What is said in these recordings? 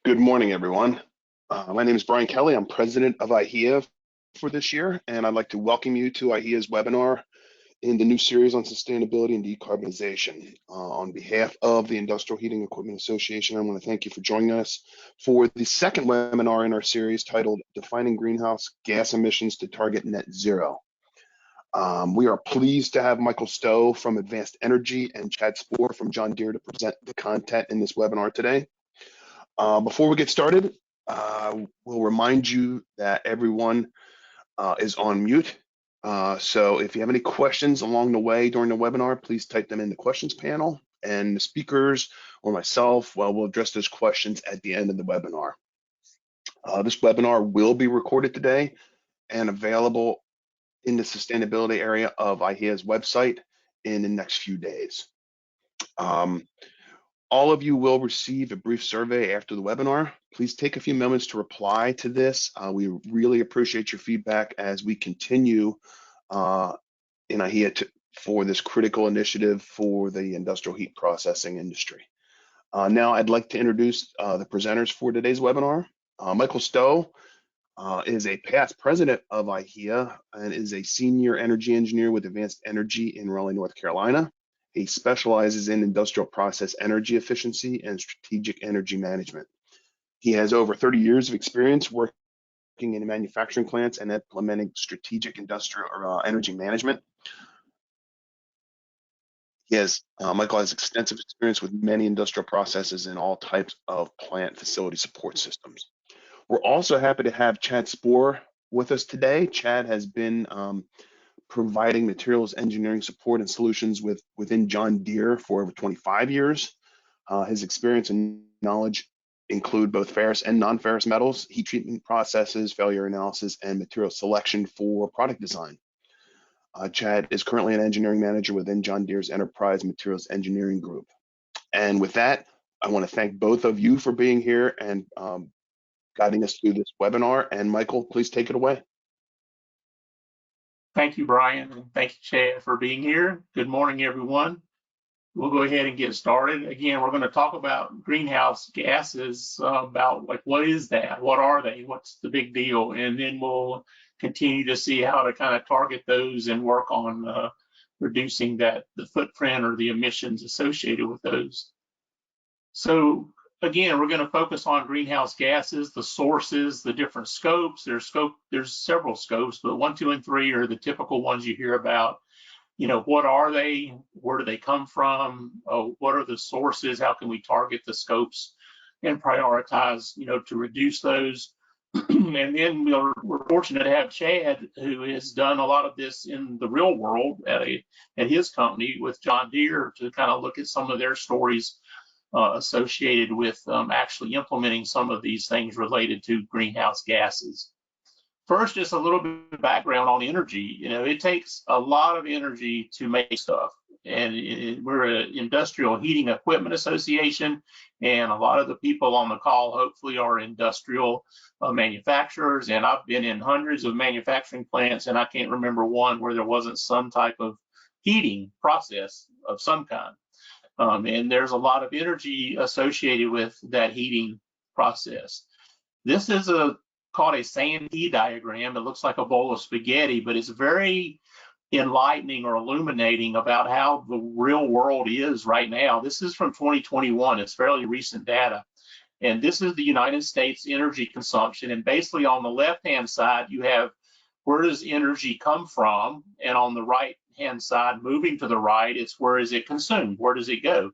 Good morning, everyone. My name is Brian Kelly. I'm president of IHEA for this year, and I'd like to welcome you to IHEA's webinar in the new series on sustainability and decarbonization. On behalf of the Industrial Heating Equipment Association, I want to thank you for joining us for the second webinar in our series titled Defining Greenhouse Gas Emissions to Target Net Zero. We are pleased to have Michael Stowe from Advanced Energy and Chad Spoor from John Deere to present the content in this webinar today. Before we get started, we'll remind you that everyone is on mute. So if you have any questions along the way during the webinar, please type them in the questions panel, and the speakers or myself, we'll address those questions at the end of the webinar. This webinar will be recorded today and available in the sustainability area of IHEA's website in the next few days. All of you will receive a brief survey after the webinar. Please take a few moments to reply to this. We really appreciate your feedback as we continue in IHEA for this critical initiative for the industrial heat processing industry. Now I'd like to introduce the presenters for today's webinar. Michael Stowe is a past president of IHEA and is a senior energy engineer with Advanced Energy in Raleigh, North Carolina. He specializes in industrial process energy efficiency and strategic energy management. He has over 30 years of experience working in manufacturing plants and implementing strategic industrial energy management. Michael has extensive experience with many industrial processes in all types of plant facility support systems. We're also happy to have Chad Spoor with us today. Chad has been providing materials engineering support and solutions within John Deere for over 25 years. His experience and knowledge include both ferrous and non-ferrous metals, heat treatment processes, failure analysis, and material selection for product design. Chad is currently an engineering manager within John Deere's Enterprise Materials Engineering Group. And with that, I want to thank both of you for being here and guiding us through this webinar. And Michael, please take it away. Thank you, Brian, and thank you, Chad, for being here. Good morning, everyone. We'll go ahead and get started. Again, we're going to talk about greenhouse gases, about like what is that, what are they, what's the big deal, and then we'll continue to see how to kind of target those and work on reducing the footprint or the emissions associated with those. So again, we're going to focus on greenhouse gases, the sources, the different scopes. There's several scopes, but 1, 2, and 3 are the typical ones you hear about. You know, what are they? Where do they come from? What are the sources? How can we target the scopes and prioritize, to reduce those? And then we're fortunate to have Chad, who has done a lot of this in the real world at his company with John Deere, to kind of look at some of their stories associated with actually implementing some of these things related to greenhouse gases. First, just a little bit of background on energy. It takes a lot of energy to make stuff. And we're an industrial heating equipment association, and a lot of the people on the call hopefully are industrial manufacturers. And I've been in hundreds of manufacturing plants, and I can't remember one where there wasn't some type of heating process of some kind. And there's a lot of energy associated with that heating process. This is called a Sandhi diagram. It looks like a bowl of spaghetti, but it's very enlightening or illuminating about how the real world is right now. This is from 2021. It's fairly recent data. And this is the United States energy consumption. And basically on the left-hand side, you have where does energy come from? And on the right-hand side, moving to the right, it's where is it consumed? Where does it go?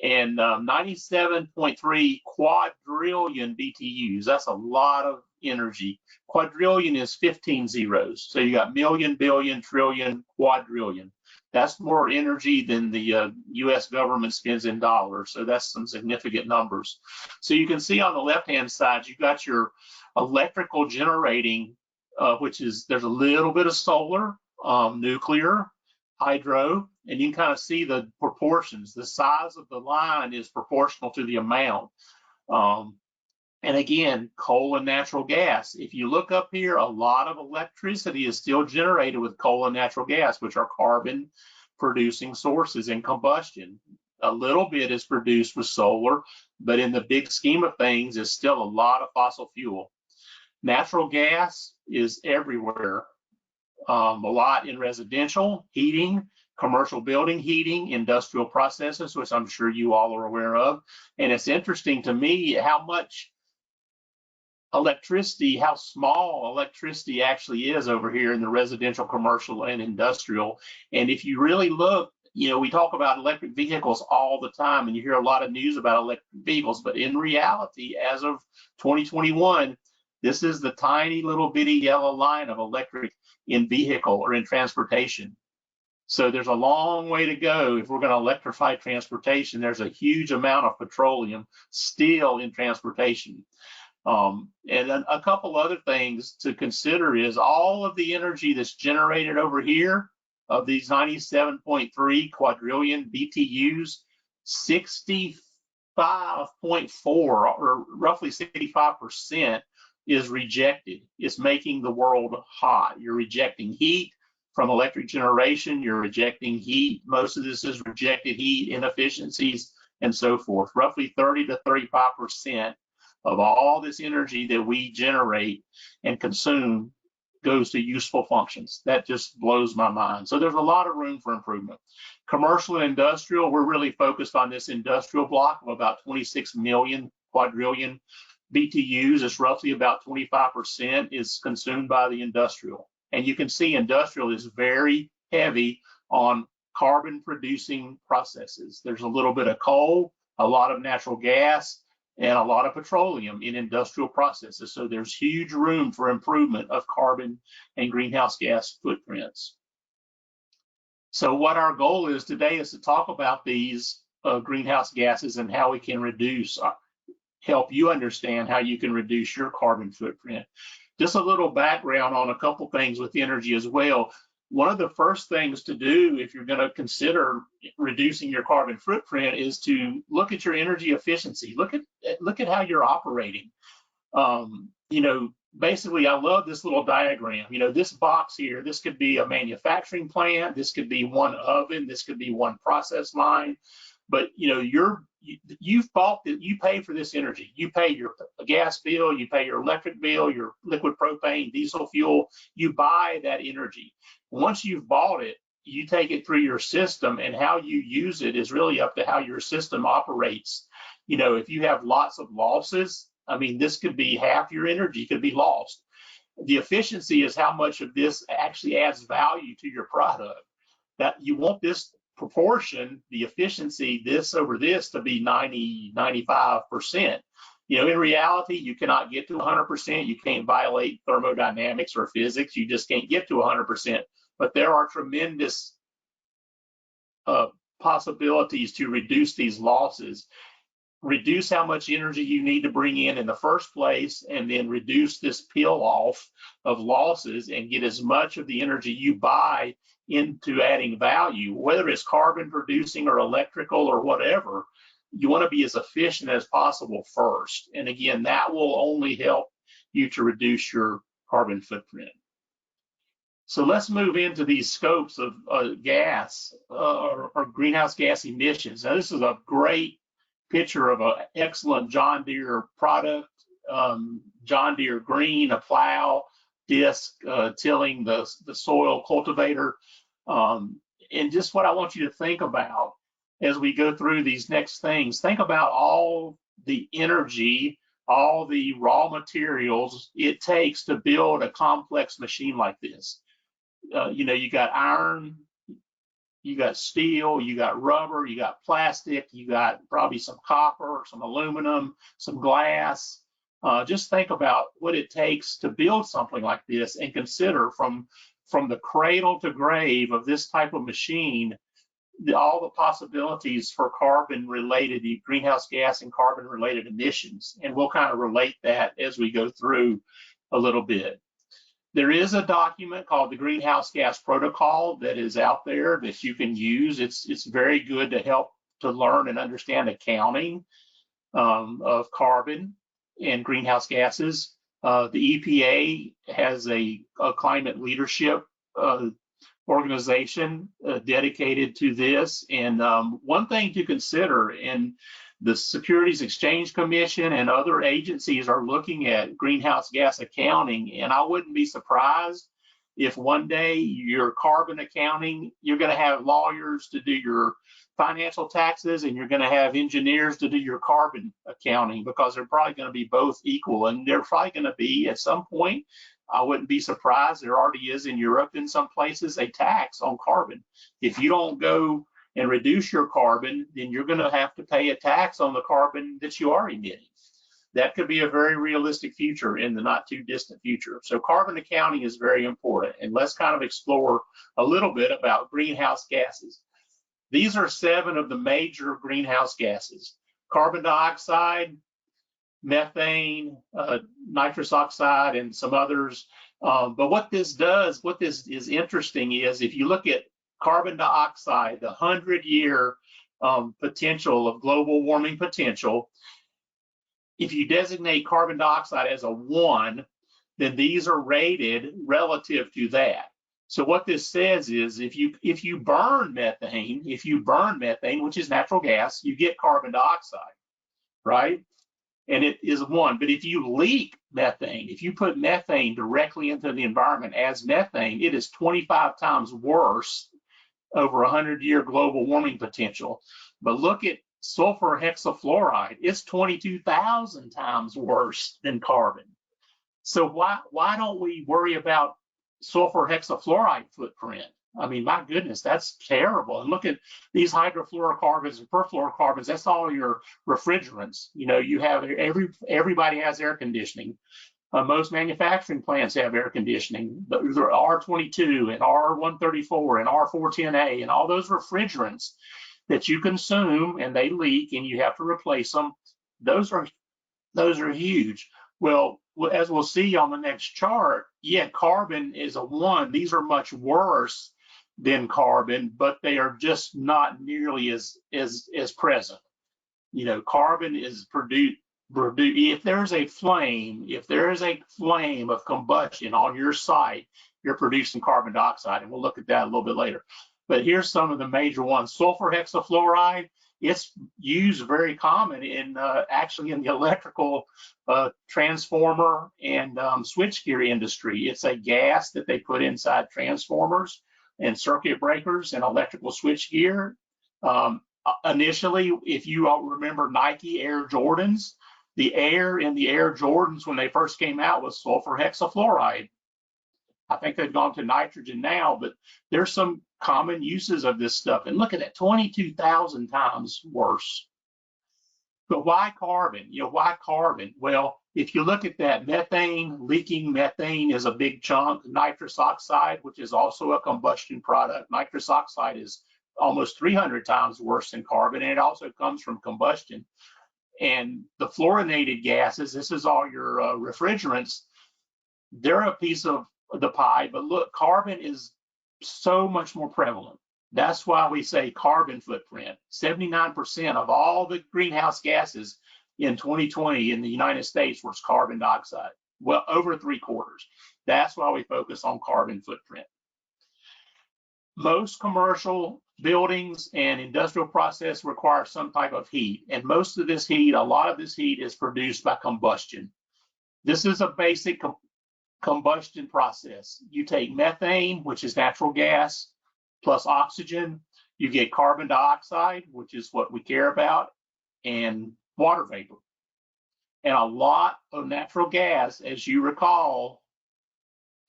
And 97.3 quadrillion BTUs. That's a lot of energy. Quadrillion is 15 zeros. So you got million, billion, trillion, quadrillion. That's more energy than the US government spends in dollars. So that's some significant numbers. So you can see on the left-hand side, you've got your electrical generating, which is, there's a little bit of solar, nuclear, hydro, and you can kind of see the proportions. The size of the line is proportional to the amount. And again, coal and natural gas. If you look up here, a lot of electricity is still generated with coal and natural gas, which are carbon producing sources in combustion. A little bit is produced with solar, but in the big scheme of things, it's still a lot of fossil fuel. Natural gas is everywhere, a lot in residential heating, commercial building heating, industrial processes, which I'm sure you all are aware of. And it's interesting to me how much electricity, how small electricity actually is over here in the residential, commercial, and industrial. And if you really look, you know, we talk about electric vehicles all the time, and you hear a lot of news about electric vehicles, but in reality, as of 2021, this is the tiny little bitty yellow line of electric in vehicle or in transportation. So there's a long way to go if we're going to electrify transportation. There's a huge amount of petroleum still in transportation. And then a couple other things to consider is all of the energy that's generated over here of these 97.3 quadrillion BTUs, 65.4 or roughly 65% is rejected. It's making the world hot. You're rejecting heat from electric generation. You're rejecting heat. Most of this is rejected heat, inefficiencies, and so forth. Roughly 30 to 35% of all this energy that we generate and consume goes to useful functions. That just blows my mind. So there's a lot of room for improvement. Commercial and industrial, we're really focused on this industrial block of about 26 million quadrillion BTUs. It's roughly about 25% is consumed by the industrial. And you can see industrial is very heavy on carbon producing processes. There's a little bit of coal, a lot of natural gas, and a lot of petroleum in industrial processes. So there's huge room for improvement of carbon and greenhouse gas footprints. So what our goal is today is to talk about these greenhouse gases and how we can reduce, help you understand how you can reduce your carbon footprint. Just a little background on a couple things with energy as well. One of the first things to do if you're going to consider reducing your carbon footprint is to look at your energy efficiency. Look at how you're operating. You know, basically, I love this little diagram. You know, this box here, this could be a manufacturing plant, this could be one oven, this could be one process line. But you know, you've bought that, you pay for this energy. You pay your gas bill, you pay your electric bill, your liquid propane, diesel fuel. You buy that energy. Once you've bought it, you take it through your system, and how you use it is really up to how your system operates. You know, if you have lots of losses, I mean, this could be half your energy could be lost. The efficiency is how much of this actually adds value to your product. That you want this proportion, the efficiency, this over this, to be 90, 95%. You know, in reality, you cannot get to 100%. You can't violate thermodynamics or physics. You just can't get to 100%. But there are tremendous possibilities to reduce these losses, reduce how much energy you need to bring in the first place, and then reduce this peel off of losses and get as much of the energy you buy into adding value, whether it's carbon producing or electrical or whatever. You want to be as efficient as possible first. And again, that will only help you to reduce your carbon footprint. So let's move into these scopes of gas or greenhouse gas emissions. Now, this is a great picture of an excellent John Deere product, John Deere Green, a plow, disc, tilling the soil cultivator. And just what I want you to think about as we go through these next things, think about all the energy, all the raw materials it takes to build a complex machine like this. You know, you got iron, you got steel, you got rubber, you got plastic, you got probably some copper, some aluminum, some glass. Just think about what it takes to build something like this, and consider from the cradle to grave of this type of machine, all the possibilities for carbon-related, greenhouse gas and carbon-related emissions. And we'll kind of relate that as we go through a little bit. There is a document called the Greenhouse Gas Protocol that is out there that you can use. It's very good to help to learn and understand accounting of carbon and greenhouse gases. The EPA has a climate leadership organization dedicated to this. And one thing to consider, and the Securities Exchange Commission and other agencies are looking at greenhouse gas accounting, and I wouldn't be surprised if one day your carbon accounting, you're going to have lawyers to do your financial taxes and you're going to have engineers to do your carbon accounting, because they're probably going to be both equal. And they're probably going to be, at some point, I wouldn't be surprised, there already is in Europe in some places, a tax on carbon. If you don't go and reduce your carbon, then you're going to have to pay a tax on the carbon that you are emitting. That could be a very realistic future in the not too distant future. So carbon accounting is very important. And let's kind of explore a little bit about greenhouse gases. These are 7 of the major greenhouse gases: carbon dioxide, methane, nitrous oxide, and some others. But what this does, what this is interesting is, if you look at carbon dioxide, the 100-year potential of global warming potential, if you designate carbon dioxide as a 1, then these are rated relative to that. So what this says is, if you burn methane, which is natural gas, you get carbon dioxide, right? And it is 1. But if you leak methane, if you put methane directly into the environment as methane, it is 25 times worse over 100-year global warming potential. But look at sulfur hexafluoride, it's 22,000 times worse than carbon. So why don't we worry about sulfur hexafluoride footprint? I mean, my goodness, that's terrible. And look at these hydrofluorocarbons and perfluorocarbons. That's all your refrigerants. You know, you have everybody has air conditioning. Most manufacturing plants have air conditioning. There are R22 and R134 and R410A and all those refrigerants that you consume, and they leak and you have to replace them. Those are huge. Well, as we'll see on the next chart, yeah, carbon is a 1. These are much worse than carbon, but they are just not nearly as present. You know, carbon is produced. If there's a flame of combustion on your site, you're producing carbon dioxide, and we'll look at that a little bit later. But here's some of the major ones. Sulfur hexafluoride, it's used very common in actually in the electrical transformer and switchgear industry. It's a gas that they put inside transformers and circuit breakers and electrical switchgear. Initially, if you all remember Nike Air Jordans, the air in the Air Jordans when they first came out was sulfur hexafluoride. I think they've gone to nitrogen now, but there's some common uses of this stuff. And look at that, 22,000 times worse. But why carbon? You know, why carbon? Well, if you look at that, leaking methane is a big chunk. Nitrous oxide, which is also a combustion product. Nitrous oxide is almost 300 times worse than carbon, and it also comes from combustion. And the fluorinated gases, this is all your refrigerants, they're a piece of the pie, but look, carbon is so much more prevalent. That's why we say carbon footprint. 79% of all the greenhouse gases in 2020 in the United States was carbon dioxide. Well, over 3/4. That's why we focus on carbon footprint. Most commercial buildings and industrial process require some type of heat, and most of this heat, a lot of this heat is produced by combustion. This is a basic combustion process. You take methane, which is natural gas, plus oxygen, you get carbon dioxide, which is what we care about, and water vapor. And a lot of natural gas, as you recall,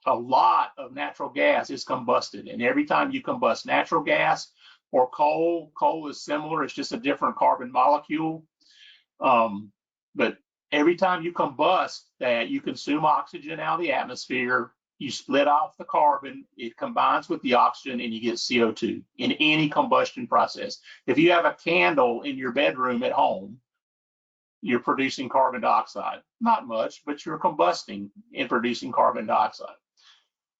a lot of natural gas is combusted. And every time you combust natural gas or coal is similar, it's just a different carbon molecule. But every time you combust that, you consume oxygen out of the atmosphere, you split off the carbon, it combines with the oxygen, and you get CO2 in any combustion process. If you have a candle in your bedroom at home, you're producing carbon dioxide. Not much, but you're combusting and producing carbon dioxide.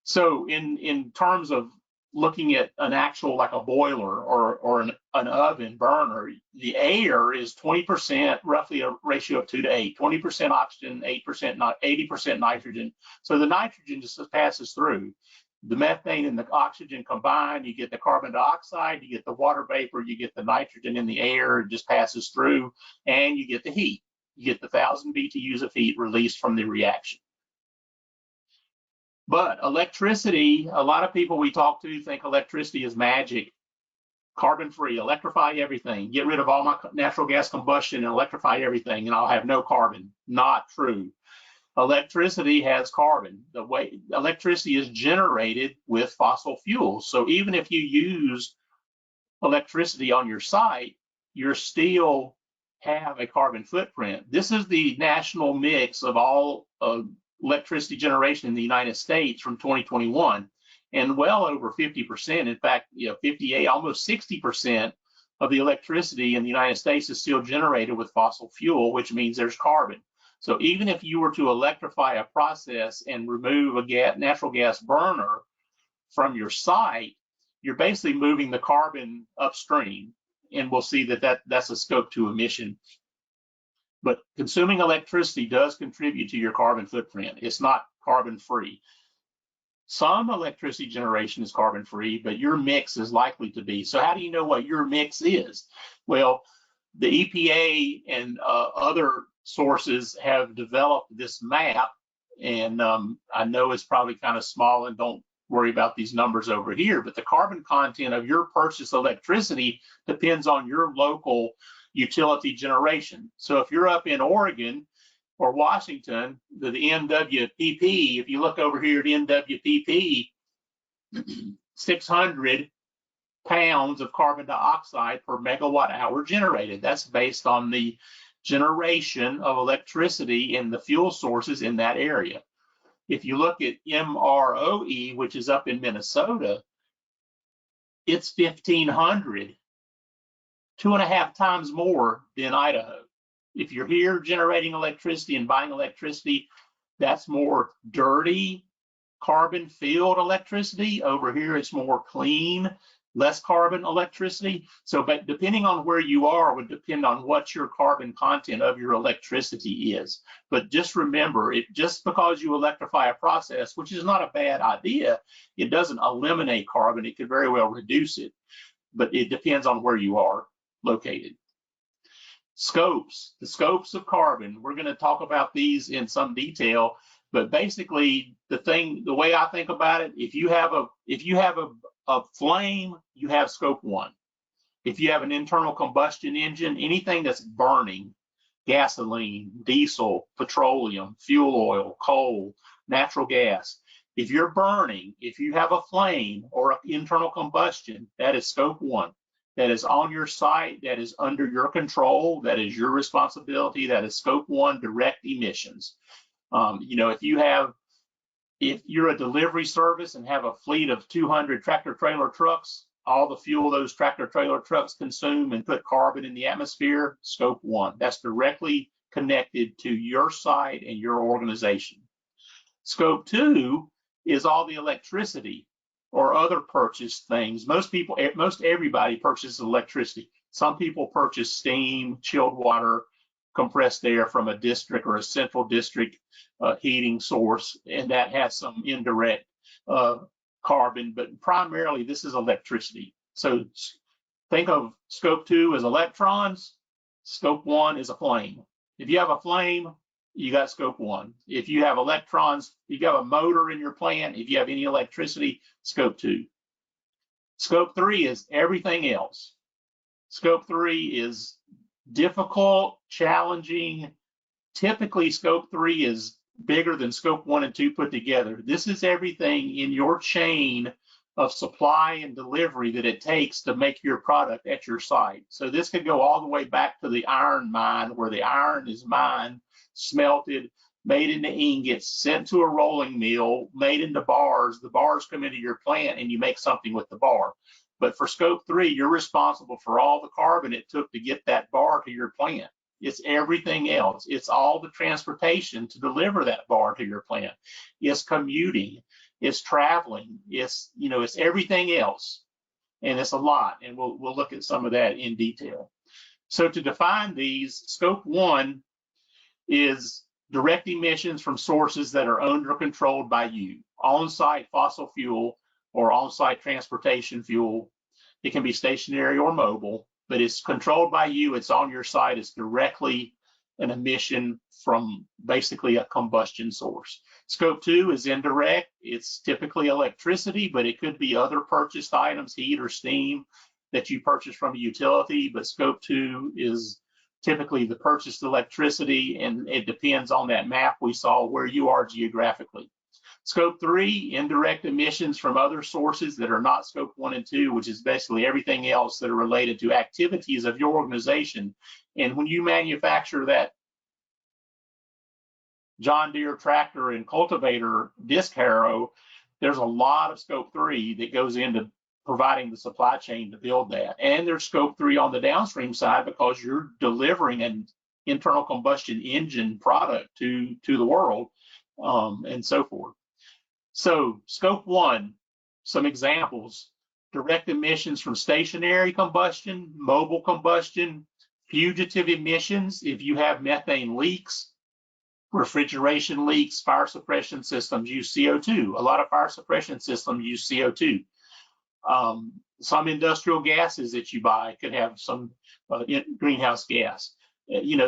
So in terms of looking at an actual, like a boiler or an oven burner, the air is 20%, roughly a ratio of 2 to 8, 20% oxygen, 80% nitrogen. So the nitrogen just passes through. the methane and the oxygen combine, you get the carbon dioxide, you get the water vapor, you get the nitrogen in the air, it just passes through, and you get the heat. You get the 1,000 BTUs of heat released from the reaction. But electricity, a lot of people we talk to think electricity is magic. Carbon-free, electrify everything. Get rid of all my natural gas combustion and electrify everything, and I'll have no carbon. Not true. Electricity has carbon. The way electricity is generated with fossil fuels. So even if you use electricity on your site, you still have a carbon footprint. This is the national mix of all electricity generation in the United States from 2021. And well over 50%, in fact, 58, almost 60% of the electricity in the United States is still generated with fossil fuel, which means there's carbon. So even if you were to electrify a process and remove a natural gas burner from your site, you're basically moving the carbon upstream, and we'll see that's a scope 2 emission. But consuming electricity does contribute to your carbon footprint. It's not carbon free. Some electricity generation is carbon free, but your mix is likely to be. So how do you know what your mix is? Well, the EPA and other sources have developed this map, and I know it's probably kind of small, and don't worry about these numbers over here, but the carbon content of your purchased electricity depends on your local utility generation. So if you're up in Oregon or Washington, the NWPP, if you look over here at NWPP, 600 pounds of carbon dioxide per megawatt hour generated. That's based on the generation of electricity in the fuel sources in that area. If you look at MROE, which is up in Minnesota, it's 1,500, 2.5 times more than Idaho. If you're here generating electricity and buying electricity, that's more dirty, carbon-filled electricity. Over here, it's more clean, less carbon electricity. So, but depending on where you are would depend on what your carbon content of your electricity is. But just remember, just because you electrify a process, which is not a bad idea, it doesn't eliminate carbon. It could very well reduce it, but it depends on where you are located. Scopes, the scopes of carbon. We're going to talk about these in some detail, but basically the way I think about it, if you have a flame, you have scope 1. If you have an internal combustion engine, anything that's burning, gasoline, diesel, petroleum, fuel oil, coal, natural gas, if you're burning, if you have a flame or an internal combustion, that is scope 1. That is on your site, that is under your control, that is your responsibility, that is scope 1 direct emissions. If you're a delivery service and have a fleet of 200 tractor trailer trucks, all the fuel those tractor trailer trucks consume and put carbon in the atmosphere, scope 1. That's directly connected to your site and your organization. Scope 2 is all the electricity or other purchased things. Most everybody purchases electricity. Some people purchase steam, chilled water, compressed air from a district or a central district heating source, and that has some indirect carbon, but primarily this is electricity. So think of scope 2 as electrons, scope 1 is a flame. If you have a flame, you got scope 1. If you have electrons, if you have a motor in your plant, if you have any electricity, scope 2. Scope 3 is everything else. Scope 3 is difficult, challenging. Typically, scope 3 is bigger than scope 1 and 2 put together. This is everything in your chain of supply and delivery that it takes to make your product at your site. So this could go all the way back to the iron mine, where the iron is mined, smelted, made into ingots, sent to a rolling mill, made into bars. The bars come into your plant and you make something with the bar. But for scope 3, you're responsible for all the carbon it took to get that bar to your plant. It's everything else. It's all the transportation to deliver that bar to your plant. It's commuting, it's traveling, it's everything else. And it's a lot. And we'll look at some of that in detail. So to define these, scope 1 is direct emissions from sources that are owned or controlled by you, on-site fossil fuel or on-site transportation fuel. It can be stationary or mobile, but it's controlled by you. It's on your site. It's directly an emission from basically a combustion source. Scope 2 is indirect. It's typically electricity, but it could be other purchased items, heat or steam that you purchase from a utility. But Scope 2 is typically the purchased electricity, and it depends on that map we saw where you are geographically. Scope 3, indirect emissions from other sources that are not Scope 1 and 2, which is basically everything else that are related to activities of your organization. And when you manufacture that John Deere tractor and cultivator disc harrow, there's a lot of Scope 3 that goes into providing the supply chain to build that. And there's Scope 3 on the downstream side because you're delivering an internal combustion engine product to the world, and so forth. So Scope 1, some examples: direct emissions from stationary combustion, mobile combustion, fugitive emissions if you have methane leaks, refrigeration leaks, fire suppression systems use CO2. A lot of fire suppression systems use CO2. Some industrial gases that you buy could have some greenhouse gas.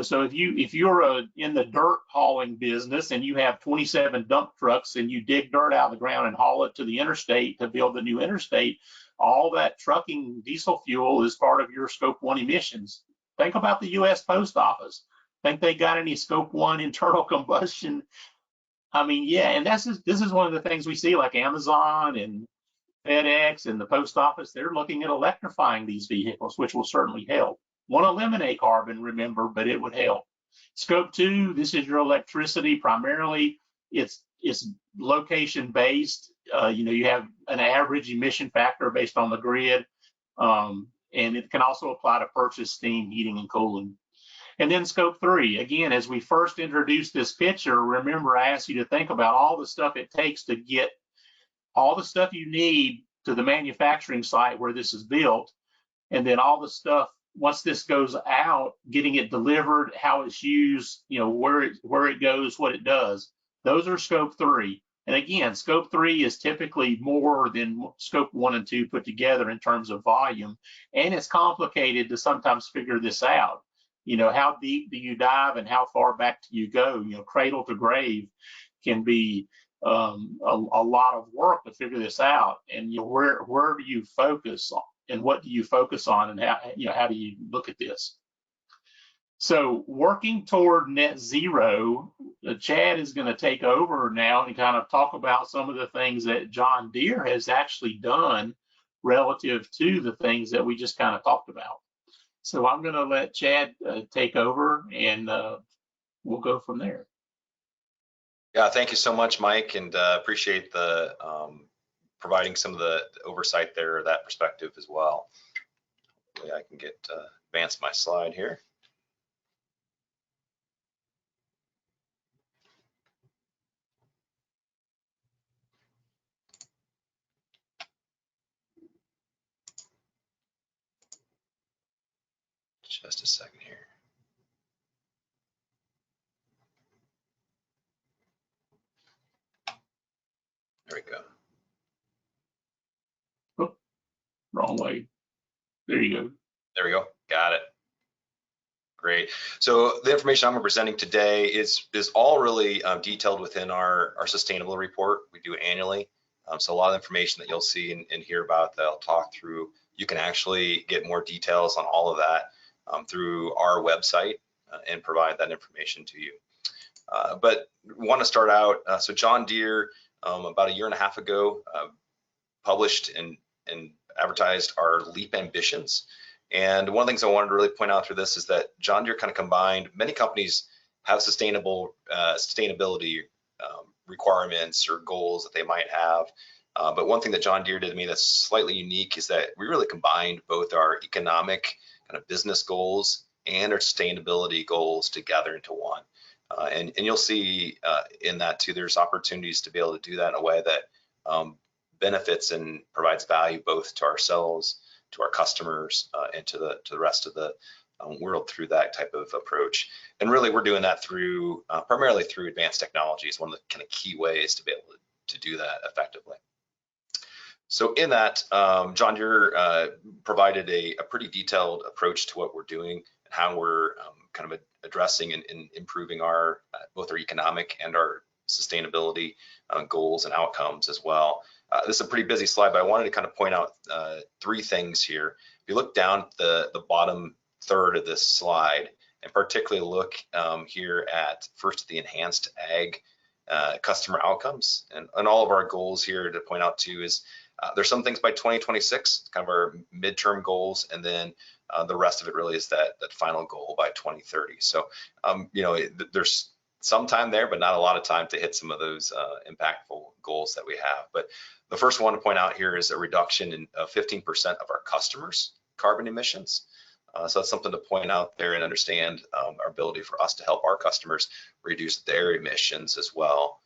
So if you're in the dirt hauling business and you have 27 dump trucks and you dig dirt out of the ground and haul it to the interstate to build the new interstate, all that trucking diesel fuel is part of your Scope 1 emissions. Think about the U.S. Post Office. Think they got any Scope 1 internal combustion? I mean, yeah, and this is one of the things we see, like Amazon and FedEx and the post office. They're looking at electrifying these vehicles, which will certainly help. Won't eliminate carbon, remember, but it would help. Scope 2, this is your electricity primarily. It's location based. You have an average emission factor based on the grid, and it can also apply to purchase steam, heating, and cooling. And then Scope 3, again, as we first introduced this picture, remember I asked you to think about all the stuff it takes to get all the stuff you need to the manufacturing site where this is built, and then all the stuff once this goes out, getting it delivered, how it's used, where it goes, what it does. Those are Scope 3. And again, Scope 3 is typically more than Scope 1 and 2 put together in terms of volume, and it's complicated to sometimes figure this out. How deep do you dive and how far back do you go? Cradle to grave can be a lot of work to figure this out. And where do you focus on, and what do you focus on, and how do you look at this? So working toward net zero, Chad is going to take over now and kind of talk about some of the things that John Deere has actually done relative to the things that we just kind of talked about. So I'm going to let Chad take over, and we'll go from there. Yeah, thank you so much, Mike, and appreciate the providing some of the oversight there, that perspective as well. Hopefully I can get advance my slide here. Just a second here. There we go. Oh, wrong way. There you go. There we go. Got it. Great. So the information I'm presenting today is all really detailed within our sustainable report we do annually. So a lot of information that you'll see and hear about that I'll talk through, you can actually get more details on all of that through our website and provide that information to you. But want to start out, so John Deere about 1.5 years ago published and advertised our LEAP ambitions. And one of the things I wanted to really point out through this is that John Deere kind of combined, many companies have sustainability requirements or goals that they might have. But one thing that John Deere did to me that's slightly unique is that we really combined both our economic kind of business goals and our sustainability goals together into one. And you'll see in that too, there's opportunities to be able to do that in a way that benefits and provides value both to ourselves, to our customers, and to the rest of the world through that type of approach. And really, we're doing that through primarily through advanced technologies, one of the kind of key ways to be able to do that effectively. So in that, John Deere provided a pretty detailed approach to what we're doing and how we're kind of addressing and improving our both our economic and our sustainability goals and outcomes as well. This is a pretty busy slide, but I wanted to kind of point out 3 things here. If you look down the bottom third of this slide, and particularly look here at first the enhanced ag customer outcomes, and all of our goals here to point out too is there's some things by 2026, kind of our midterm goals, and then the rest of it really is that final goal by 2030. So you know, there's some time there, but not a lot of time to hit some of those impactful goals that we have. But the first one to point out here is a reduction of 15% of our customers' carbon emissions. So that's something to point out there and understand our ability for us to help our customers reduce their emissions as well.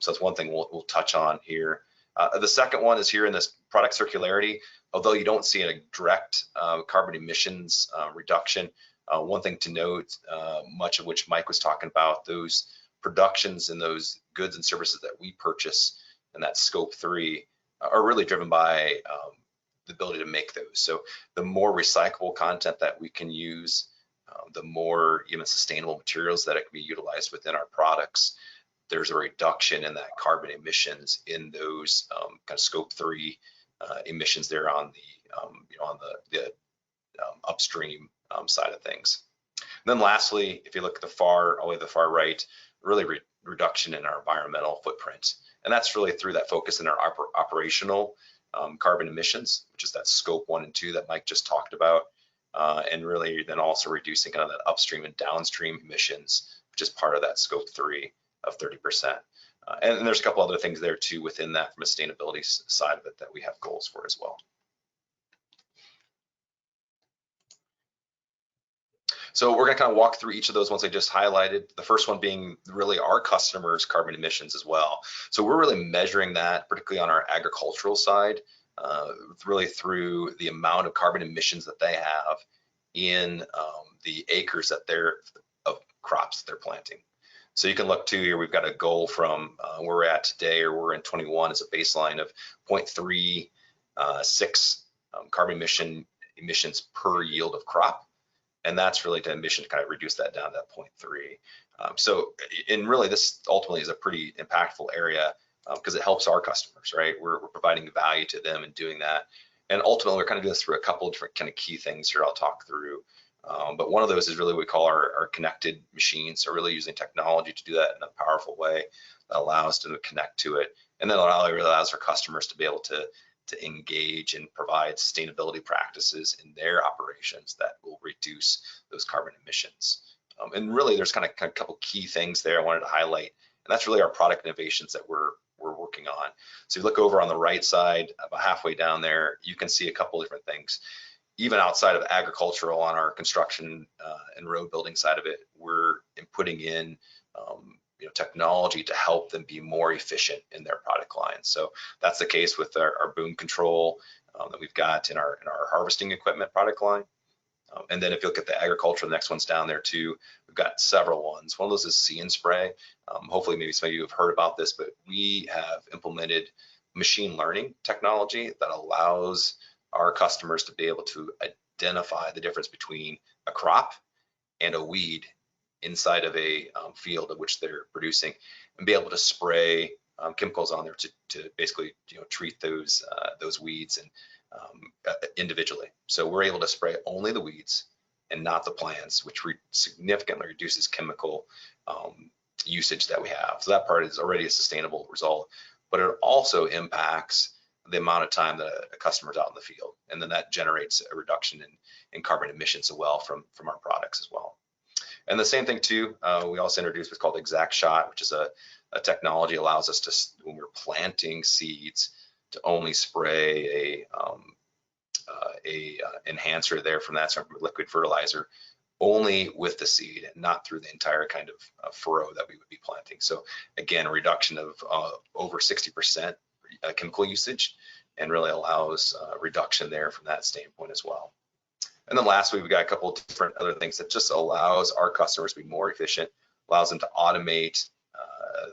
So that's one thing we'll touch on here. The second one is here in this product circularity. Although you don't see a direct carbon emissions reduction, one thing to note, much of which Mike was talking about, those productions and those goods and services that we purchase and that scope 3 are really driven by the ability to make those. So the more recyclable content that we can use, the more even sustainable materials that it can be utilized within our products, there's a reduction in that carbon emissions in those kind of scope 3 emissions there on the you know, on the upstream side of things. And then lastly, if you look at all the way to the far right, really reduction in our environmental footprint, and that's really through that focus in our operational carbon emissions, which is that scope 1 and 2 that Mike just talked about, and really then also reducing kind of that upstream and downstream emissions, which is part of that scope 3 of 30%. And there's a couple other things there too within that from a sustainability side of it that we have goals for as well. So we're going to kind of walk through each of those ones I just highlighted. The first one being really our customers' carbon emissions as well. So we're really measuring that, particularly on our agricultural side, really through the amount of carbon emissions that they have in the acres that of crops that they're planting. So you can look to here, we've got a goal from where we're at today, or we're in 21 as a baseline of 0.36 carbon emissions per yield of crop. And that's really the mission to kind of reduce that down to that 0.3. So, and really this ultimately is a pretty impactful area because it helps our customers, right? We're providing value to them in doing that. And ultimately we're kind of doing this through a couple of different kind of key things here I'll talk through. But one of those is really what we call our connected machines. So really using technology to do that in a powerful way that allows us to connect to it. And then it really allows our customers to be able to engage and provide sustainability practices in their operations that will reduce those carbon emissions. And really there's kind of a couple key things there I wanted to highlight. And that's really our product innovations that we're working on. So you look over on the right side, about halfway down there, you can see a couple different things. Even outside of agricultural, on our construction and road building side of it, we're putting in technology to help them be more efficient in their product lines. So that's the case with our boom control that we've got in our harvesting equipment product line. And then if you look at the agriculture, the next one's down there too. We've got several ones. One of those is See and Spray. Hopefully maybe some of you have heard about this, but we have implemented machine learning technology that allows our customers to be able to identify the difference between a crop and a weed inside of a field of which they're producing, and be able to spray chemicals on there to basically treat those weeds and individually. So we're able to spray only the weeds and not the plants, which significantly reduces chemical usage that we have. So that part is already a sustainable result, but it also impacts the amount of time that a customer's out in the field, and then that generates a reduction in carbon emissions as well from our products as well. And the same thing too, we also introduced what's called Exact Shot, which is a technology allows us to, when we're planting seeds, to only spray a enhancer there from that sort of liquid fertilizer only with the seed and not through the entire kind of furrow that we would be planting. So again, a reduction of over 60% chemical usage, and really allows reduction there from that standpoint as well. And then lastly, we've got a couple of different other things that just allows our customers to be more efficient, allows them to automate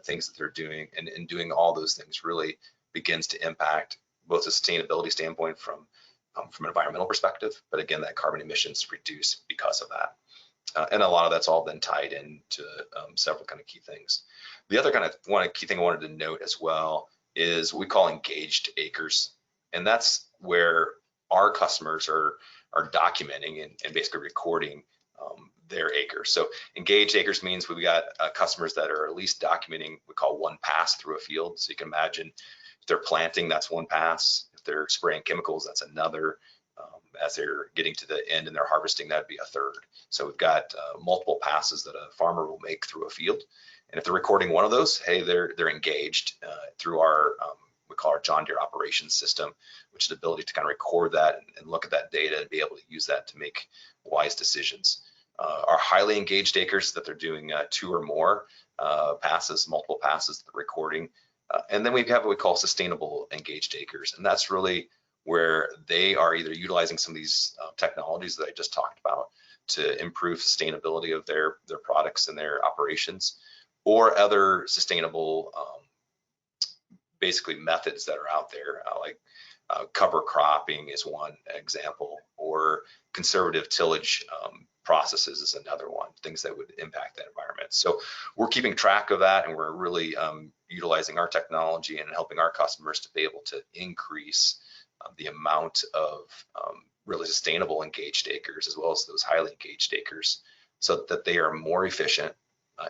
things that they're doing, and in doing all those things really begins to impact both the sustainability standpoint from an environmental perspective, but again, that carbon emissions reduce because of that. And a lot of that's all then tied into several kind of key things. The other kind of one key thing I wanted to note as well is what we call engaged acres. And that's where our customers are documenting and basically recording their acres. So engaged acres means we've got customers that are at least documenting, we call one pass through a field. So you can imagine if they're planting, that's one pass. If they're spraying chemicals, that's another. As they're getting to the end and they're harvesting, that'd be a third. So we've got multiple passes that a farmer will make through a field. And if they're recording one of those, hey, they're engaged through our we call our John Deere operations system, which is the ability to kind of record that and look at that data and be able to use that to make wise decisions. Our highly engaged acres that they're doing 2 or more passes, multiple passes that they're recording. And then we have what we call sustainable engaged acres. And that's really where they are either utilizing some of these technologies that I just talked about to improve sustainability of their products and their operations, or other sustainable basically methods that are out there, like cover cropping is one example, or conservative tillage processes is another one, things that would impact that environment. So we're keeping track of that, and we're really utilizing our technology and helping our customers to be able to increase the amount of really sustainable engaged acres, as well as those highly engaged acres, so that they are more efficient,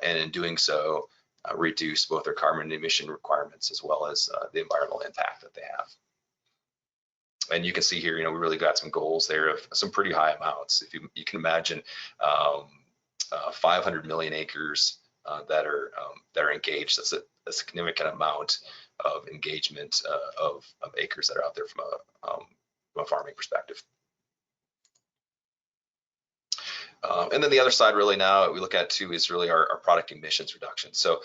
and in doing so, reduce both their carbon emission requirements as well as the environmental impact that they have. And you can see here, we really got some goals there of some pretty high amounts. If you can imagine 500 million acres that are engaged, that's a significant amount of engagement of acres that are out there from a farming perspective. And then the other side really now we look at too is really our product emissions reduction. So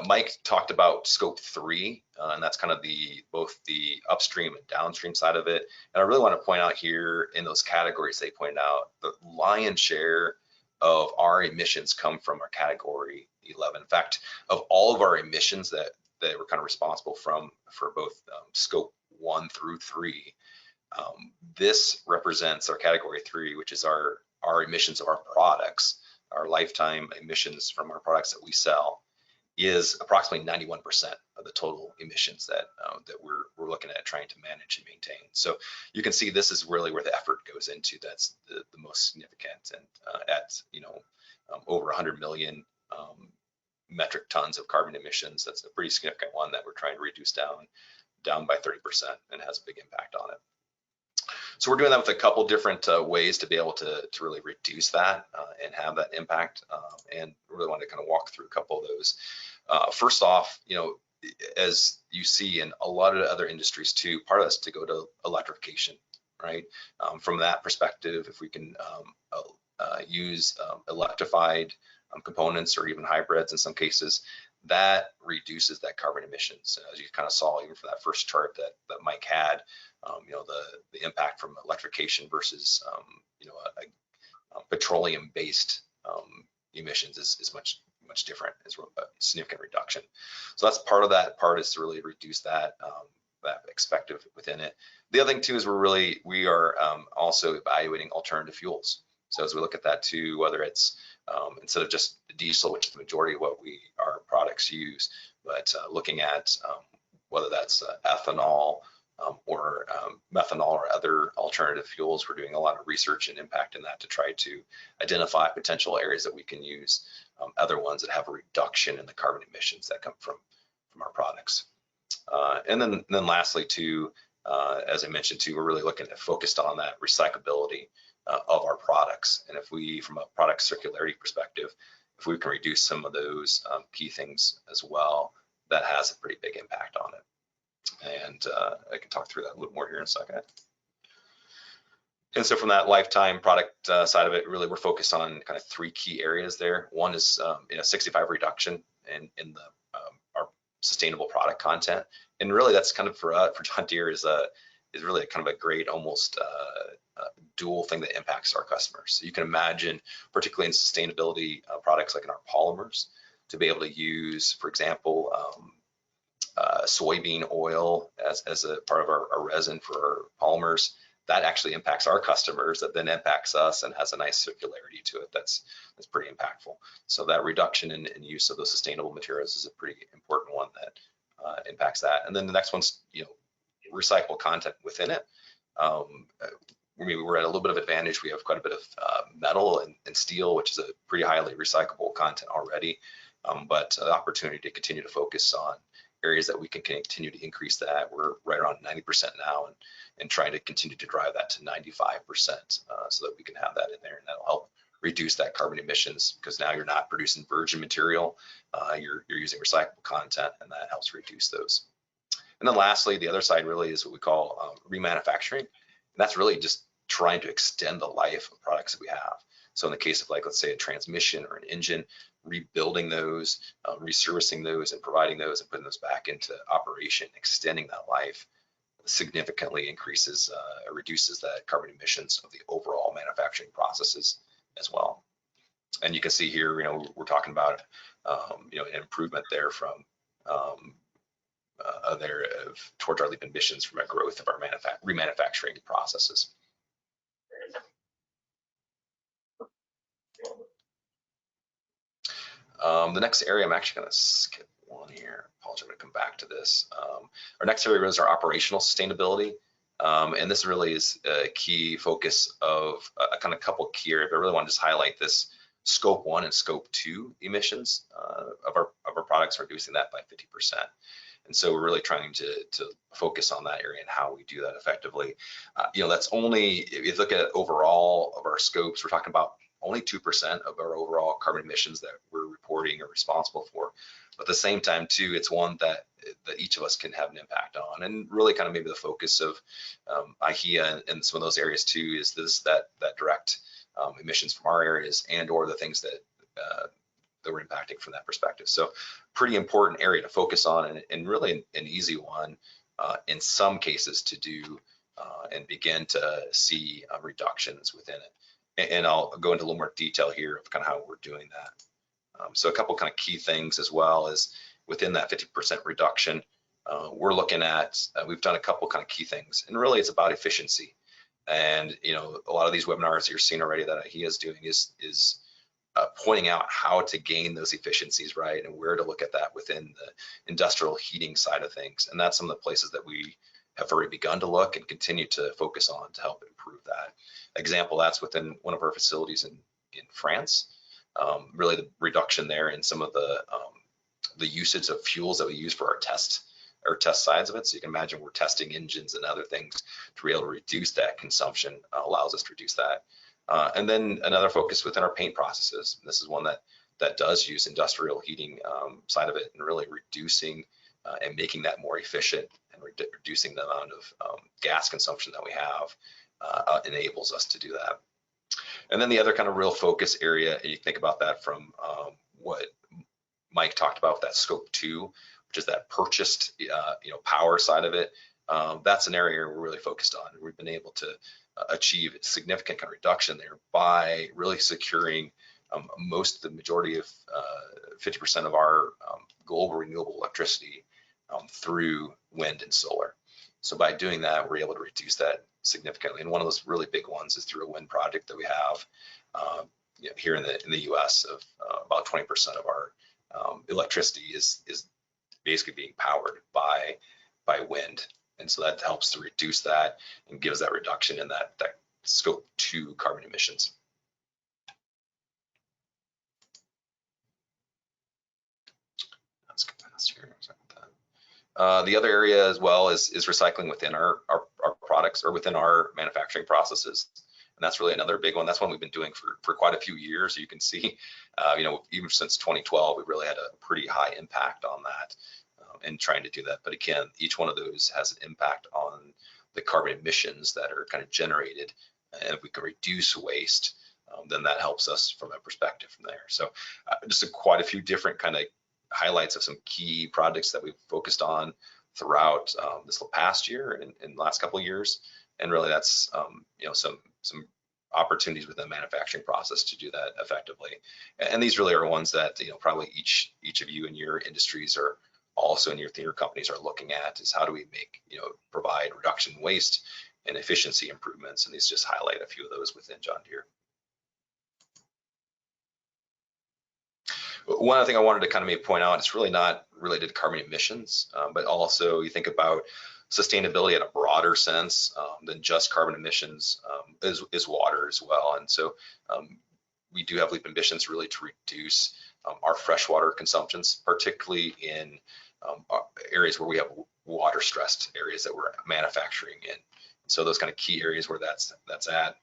Mike talked about scope 3, and that's kind of both the upstream and downstream side of it. And I really want to point out here in those categories they point out, the lion's share of our emissions come from our category 11. In fact, of all of our emissions that we're kind of responsible for both scope 1 through 3, this represents our category 3, which is our emissions of our products, our lifetime emissions from our products that we sell, is approximately 91% of the total emissions that we're looking at trying to manage and maintain. So you can see this is really where the effort goes into. That's the most significant, and at over 100 million metric tons of carbon emissions, that's a pretty significant one that we're trying to reduce down by 30%, and has a big impact on it. So we're doing that with a couple different ways to be able to really reduce that and have that impact, and really want to kind of walk through a couple of those. First off, as you see in a lot of the other industries too, part of that's to go to electrification, right? From that perspective, if we can use electrified components or even hybrids in some cases, that reduces that carbon emissions. As you kind of saw even from that first chart that Mike had, the impact from electrification versus petroleum-based emissions is much different. It's a significant reduction. So that's part of that. Part is to really reduce that expected within it. The other thing too is we are also evaluating alternative fuels. So as we look at that too, whether it's instead of just diesel, which is the majority of what our products use, but looking at whether that's ethanol or methanol or other alternative fuels. We're doing a lot of research and impact in that to try to identify potential areas that we can use, other ones that have a reduction in the carbon emissions that come from our products. And then lastly too, as I mentioned too, we're really looking at focused on that recyclability of our products. And if we, from a product circularity perspective, if we can reduce some of those key things as well, that has a pretty big impact on it. And I can talk through that a little more here in a second. And so from that lifetime product side of it, really we're focused on kind of 3 key areas there. One is 65 reduction in our sustainable product content. And really that's kind of for John Deere is really kind of a great almost dual thing that impacts our customers. So you can imagine, particularly in sustainability products like in our polymers, to be able to use, for example, soybean oil as a part of our resin for our polymers. That actually impacts our customers, that then impacts us and has a nice circularity to it. That's pretty impactful. So that reduction in use of those sustainable materials is a pretty important one that impacts that. And then the next one's, recyclable content within it. We're at a little bit of advantage. We have quite a bit of metal and steel, which is a pretty highly recyclable content already. But the opportunity to continue to focus on areas that we can continue to increase that. We're right around 90% now, and trying to continue to drive that to 95% so that we can have that in there, and that'll help reduce that carbon emissions, because now you're not producing virgin material, you're using recyclable content, and that helps reduce those. And then lastly, the other side really is what we call remanufacturing, and that's really just trying to extend the life of products that we have. So in the case of, like, let's say a transmission or an engine, rebuilding those, reservicing those, and providing those and putting those back into operation, extending that life significantly increases, reduces that carbon emissions of the overall manufacturing processes as well. And you can see here, we're talking about, an improvement there from towards our LEAP emissions from a growth of our remanufacturing processes. The next area, I'm actually going to skip one here. Apologize, I'm going to come back to this. Our next area is our operational sustainability. And this really is a key focus of a kind of couple key areas. I really want to just highlight this scope 1 and scope 2 emissions of our products, reducing that by 50%. And so we're really trying to focus on that area and how we do that effectively. That's only, if you look at overall of our scopes, we're talking about only 2% of our overall carbon emissions that we're reporting or responsible for. But at the same time, too, it's one that each of us can have an impact on. And really kind of maybe the focus of IHEA and some of those areas, too, is that direct emissions from our areas and or the things that we're impacting from that perspective. So pretty important area to focus on, and really an easy one in some cases to do and begin to see reductions within it. And I'll go into a little more detail here of kind of how we're doing that. So a couple kind of key things as well is within that 50% reduction, we're looking at, we've done a couple kind of key things, and really it's about efficiency. And, a lot of these webinars you're seeing already that IHEA is doing is pointing out how to gain those efficiencies, right? And where to look at that within the industrial heating side of things. And that's some of the places that we have already begun to look and continue to focus on to help improve that. Example, that's within one of our facilities in France. Really the reduction there in some of the usage of fuels that we use for our test sides of it. So you can imagine we're testing engines and other things to be able to reduce that consumption, allows us to reduce that. And then another focus within our paint processes. This is one that does use industrial heating side of it, and really reducing and making that more efficient, and reducing the amount of gas consumption that we have enables us to do that. And then the other kind of real focus area, and you think about that from what Mike talked about with that scope 2, which is that purchased power side of it. That's an area we're really focused on. We've been able to achieve significant kind of reduction there by really securing the majority of 50% of our global renewable electricity through wind and solar. So by doing that, we're able to reduce that significantly. And one of those really big ones is through a wind project that we have here in the U.S. of about 20% of our electricity is basically being powered by wind. And so that helps to reduce that and gives that reduction in that scope 2 carbon emissions. Let's go past here. The other area as well is recycling within our products or within our manufacturing processes. And that's really another big one. That's one we've been doing for quite a few years. You can see, even since 2012, we've really had a pretty high impact on that and trying to do that. But again, each one of those has an impact on the carbon emissions that are kind of generated. And if we can reduce waste, then that helps us from a perspective from there. So just quite a few different kind of highlights of some key projects that we've focused on throughout this past year and last couple of years. And really that's some some opportunities within the manufacturing process to do that effectively. And these really are ones that, probably each of you in your industries are also in your companies are looking at, is how do we make, provide reduction in waste and efficiency improvements. And these just highlight a few of those within John Deere. One other thing I wanted to kind of maybe point out, it's really not related to carbon emissions, but also you think about sustainability in a broader sense than just carbon emissions, is water as well. And so we do have LEAP ambitions really to reduce our freshwater consumptions, particularly in areas where we have water stressed areas that we're manufacturing in. So those kind of key areas where that's at.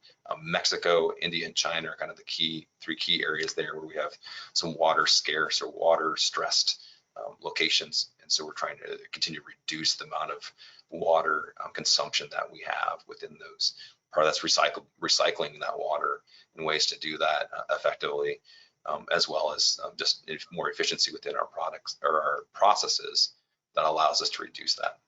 Mexico, India, and China are kind of the three key areas there where we have some water scarce or water stressed locations. And so we're trying to continue to reduce the amount of water consumption that we have within those. Part of that's recycling that water and ways to do that effectively, as well as just more efficiency within our products or our processes that allows us to reduce that.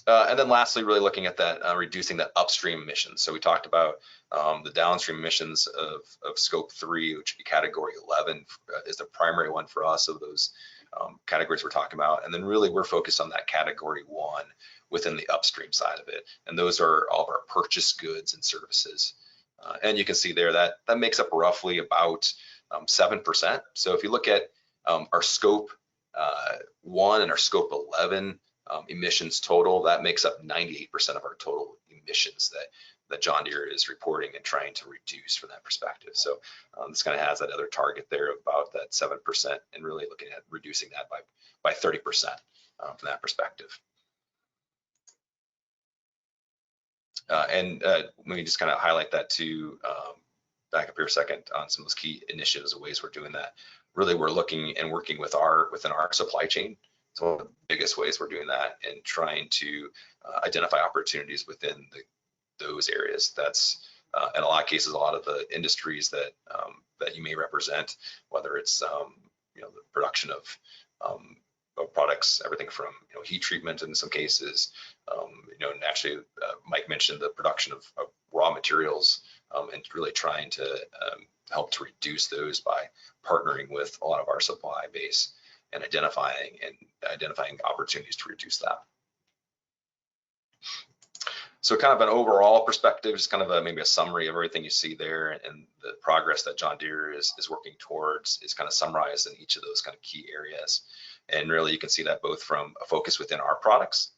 And then lastly, really looking at that, reducing that upstream emissions. So we talked about the downstream emissions of scope 3, which would be category 11 is the primary one for us of those categories we're talking about. And then really we're focused on that category 1 within the upstream side of it. And those are all of our purchased goods and services. And you can see there that makes up roughly about 7%. So if you look at our scope 1 and our scope 11 emissions total, that makes up 98% of our total emissions that John Deere is reporting and trying to reduce from that perspective. So this kind of has that other target there of about that 7% and really looking at reducing that by 30% from that perspective. And let me just kind of highlight that too, back up here a second on some of those key initiatives and ways we're doing that. Really, we're looking and working within our supply chain. So one of the biggest ways we're doing that and trying to identify opportunities within those areas. That's in a lot of cases, a lot of the industries that you may represent, whether it's the production of products, everything from heat treatment in some cases, and actually Mike mentioned the production of raw materials, and really trying to help to reduce those by partnering with a lot of our supply base and identifying opportunities to reduce that. So kind of an overall perspective, just kind of maybe a summary of everything you see there and the progress that John Deere is working towards is kind of summarized in each of those kind of key areas. And really you can see that both from a focus within our products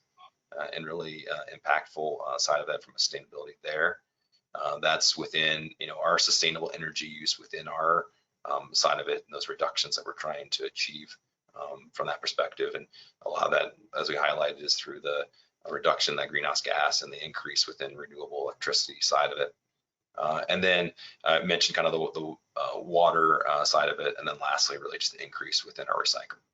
and really impactful side of that from sustainability there. That's within our sustainable energy use within our side of it and those reductions that we're trying to achieve from that perspective. And a lot of that, as we highlighted, is through the reduction in that greenhouse gas and the increase within renewable electricity side of it. And then I mentioned kind of the water side of it. And then lastly, really just the increase within our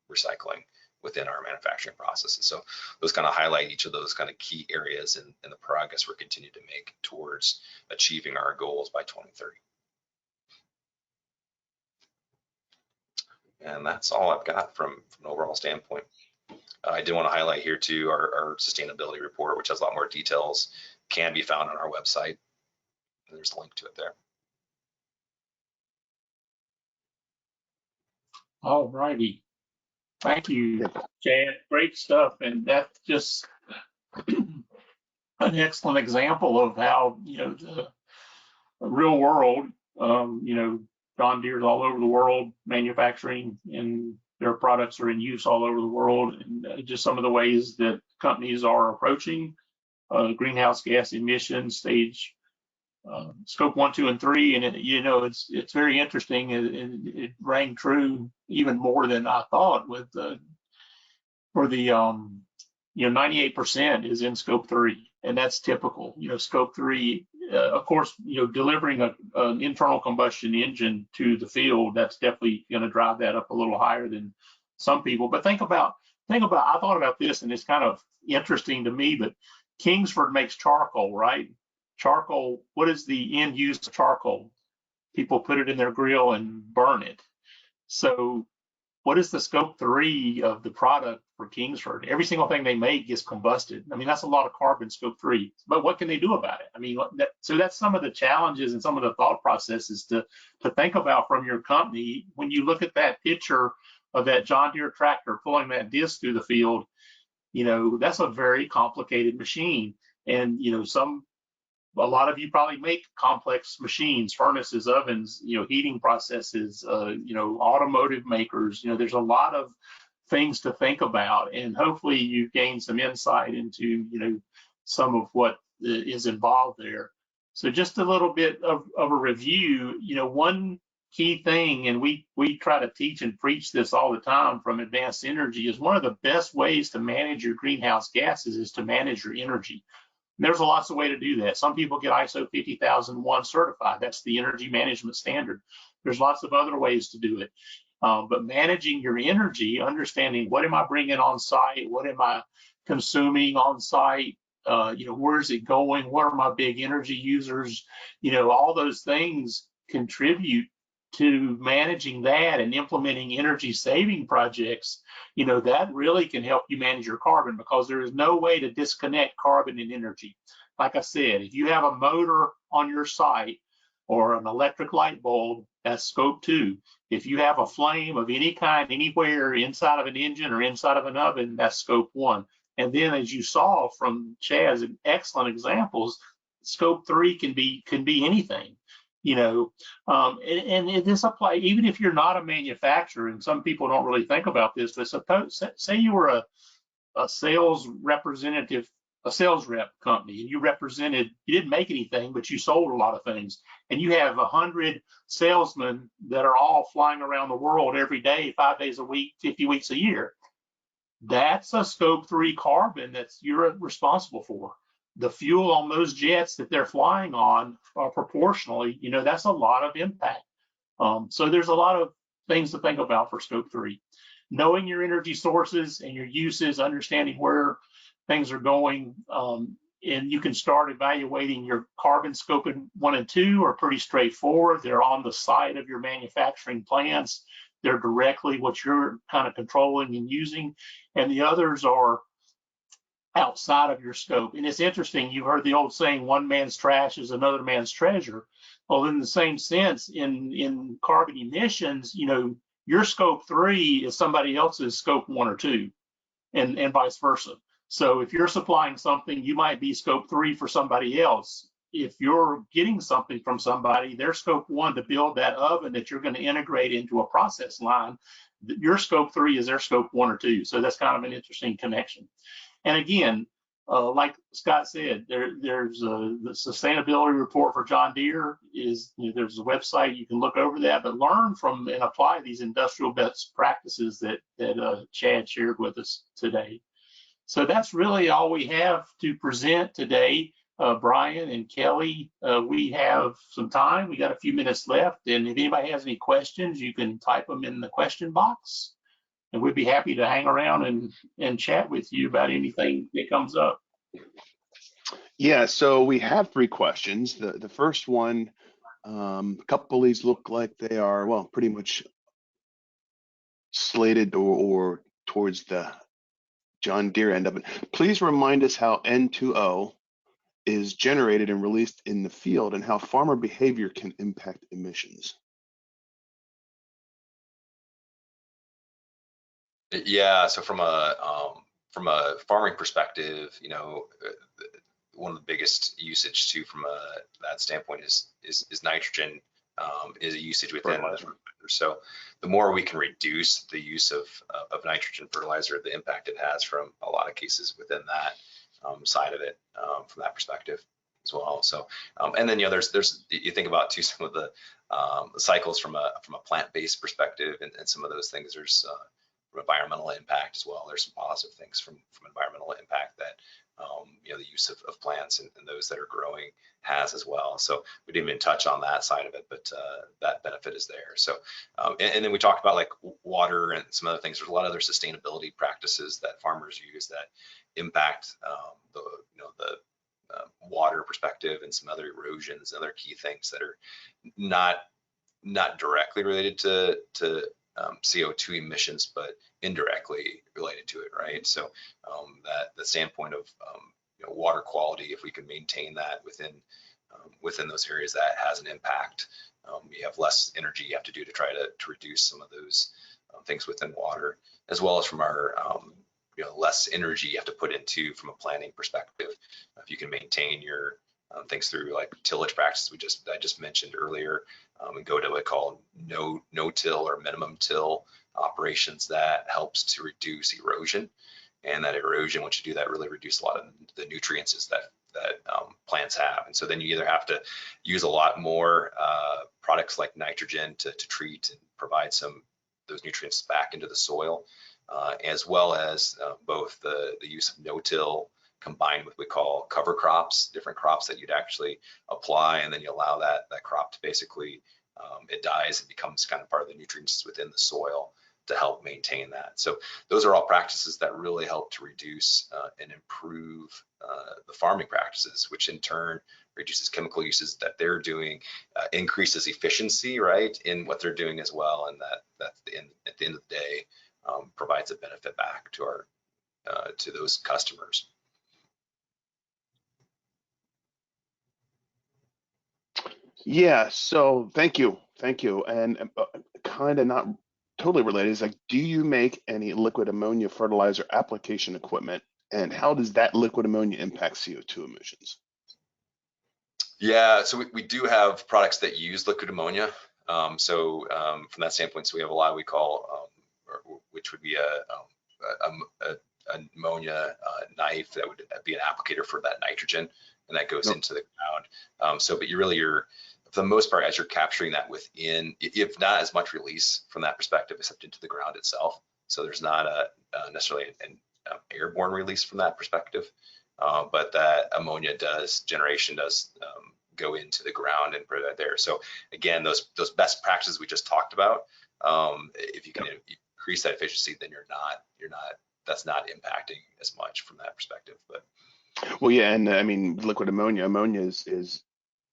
recycling within our manufacturing processes. So those kind of highlight each of those kind of key areas in the progress we're continuing to make towards achieving our goals by 2030. And that's all I've got from an overall standpoint. I did want to highlight here too our sustainability report, which has a lot more details, can be found on our website. And there's a link to it there. All righty. Thank you, Chad. Great stuff. And that's just an excellent example of how, the real world, John Deere's all over the world manufacturing, and their products are in use all over the world. And just some of the ways that companies are approaching greenhouse gas emissions stage, scope 1, 2, and 3. And it's very interesting. It rang true even more than I thought with for the 98% is in scope 3, and that's typical. Scope 3, of course, delivering an internal combustion engine to the field, that's definitely going to drive that up a little higher than some people. But think about, I thought about this, and it's kind of interesting to me, but Kingsford makes charcoal, right? Charcoal, what is the end use of charcoal? People put it in their grill and burn it. So what is the scope 3 of the product for Kingsford? Every single thing they make gets combusted. I mean, that's a lot of carbon, scope 3. But what can they do about it? I mean, so that's some of the challenges and some of the thought processes to think about from your company. When you look at that picture of that John Deere tractor pulling that disc through the field, you know, that's a very complicated machine. And, you know, a lot of you probably make complex machines, furnaces, ovens, you know, heating processes, you know, automotive makers. You know, there's a lot of things to think about, and hopefully you gain some insight into, you know, some of what is involved there. So just a little bit of a review. You know, one key thing, and we try to teach and preach this all the time from Advanced Energy, is one of the best ways to manage your greenhouse gases is to manage your energy. There's lots of ways to do that. Some people get ISO 50001 certified. That's the energy management standard. There's lots of other ways to do it. But managing your energy, understanding what am I bringing on site, what am I consuming on site, you know, where is it going, what are my big energy users, you know, all those things contribute to managing that and implementing energy saving projects. You know, that really can help you manage your carbon, because there is no way to disconnect carbon and energy. Like I said, if you have a motor on your site or an electric light bulb, that's scope 2. If you have a flame of any kind anywhere inside of an engine or inside of an oven, that's scope 1. And then, as you saw from Chad's excellent examples, scope 3 can be anything. You know, and this applies even if you're not a manufacturer, and some people don't really think about this, but say you were a sales representative, a sales rep company, and you didn't make anything, but you sold a lot of things, and you have 100 salesmen that are all flying around the world every day, 5 days a week, 50 weeks a year. That's a scope 3 carbon that you're responsible for. The fuel on those jets that they're flying on proportionally, you know, that's a lot of impact. So there's a lot of things to think about for scope 3. Knowing your energy sources and your uses, understanding where things are going, and you can start evaluating your carbon scope 1 and 2 are pretty straightforward. They're on the site of your manufacturing plants. They're directly what you're kind of controlling and using, and the others are outside of your scope. And it's interesting, you heard the old saying, one man's trash is another man's treasure. Well, in the same sense, in carbon emissions, you know, your scope 3 is somebody else's scope 1 or 2, and vice versa. So if you're supplying something, you might be scope 3 for somebody else. If you're getting something from somebody, their scope 1 to build that oven that you're going to integrate into a process line, your scope 3 is their scope 1 or 2. So that's kind of an interesting connection. And again, like Scott said, there's the sustainability report for John Deere is, you know, there's a website, you can look over that, but learn from and apply these industrial best practices that Chad shared with us today. So that's really all we have to present today. Brian and Kelly, we have some time. We got a few minutes left, and if anybody has any questions, you can type them in the question box. And we'd be happy to hang around and chat with you about anything that comes up. Yeah, so we have 3 questions. The first one, a couple of these look like they are, well, pretty much slated or towards the John Deere end of it. Please remind us how N2O is generated and released in the field and how farmer behavior can impact emissions. Yeah, so from a farming perspective, you know, one of the biggest usage too from that standpoint is nitrogen, is a usage within fertilizer. So the more we can reduce the use of nitrogen fertilizer, the impact it has from a lot of cases within that side of it, from that perspective as well. So and then, you know, there's you think about too some of the cycles from a plant-based perspective, and some of those things. There's environmental impact as well. There's some positive things from environmental impact that you know, the use of plants and those that are growing has as well. So we didn't even touch on that side of it, but that benefit is there. So and then we talked about like water and some other things. There's a lot of other sustainability practices that farmers use that impact the water perspective, and some other erosions and other key things that are not directly related to CO2 emissions, but indirectly related to it, right? So that the standpoint of water quality, if we can maintain that within those areas, that has an impact. You have less energy you have to do to try to reduce some of those things within water, as well as from our less energy you have to put into from a planning perspective. If you can maintain your things through like tillage practices I just mentioned earlier, and go to what we call no-till or minimum till operations, that helps to reduce erosion. And that erosion, once you do that, really reduce a lot of the nutrients that plants have. And so then you either have to use a lot more products like nitrogen to treat and provide those nutrients back into the soil, as well as both the use of no-till combined with what we call cover crops, different crops that you'd actually apply, and then you allow that crop to basically, it dies and becomes kind of part of the nutrients within the soil to help maintain that. So those are all practices that really help to reduce and improve the farming practices, which in turn reduces chemical uses that they're doing, increases efficiency, right, in what they're doing as well, and that at the end of the day provides a benefit back to our to those customers. Yeah, so thank you. And kind of not totally related, is like, do you make any liquid ammonia fertilizer application equipment, and how does that liquid ammonia impact CO2 emissions? Yeah, so we do have products that use liquid ammonia. From that standpoint, so we have a lot we call, which would be a ammonia knife that would be an applicator for that nitrogen, and that goes into the ground. But you're for the most part, as you're capturing that within, you have not as much release from that perspective except into the ground itself. So there's not necessarily an airborne release from that perspective, but that ammonia generation does go into the ground and put it there. So again, those best practices we just talked about, if you can increase that efficiency, then that's not impacting as much from that perspective. But well, yeah, and I mean, liquid ammonia is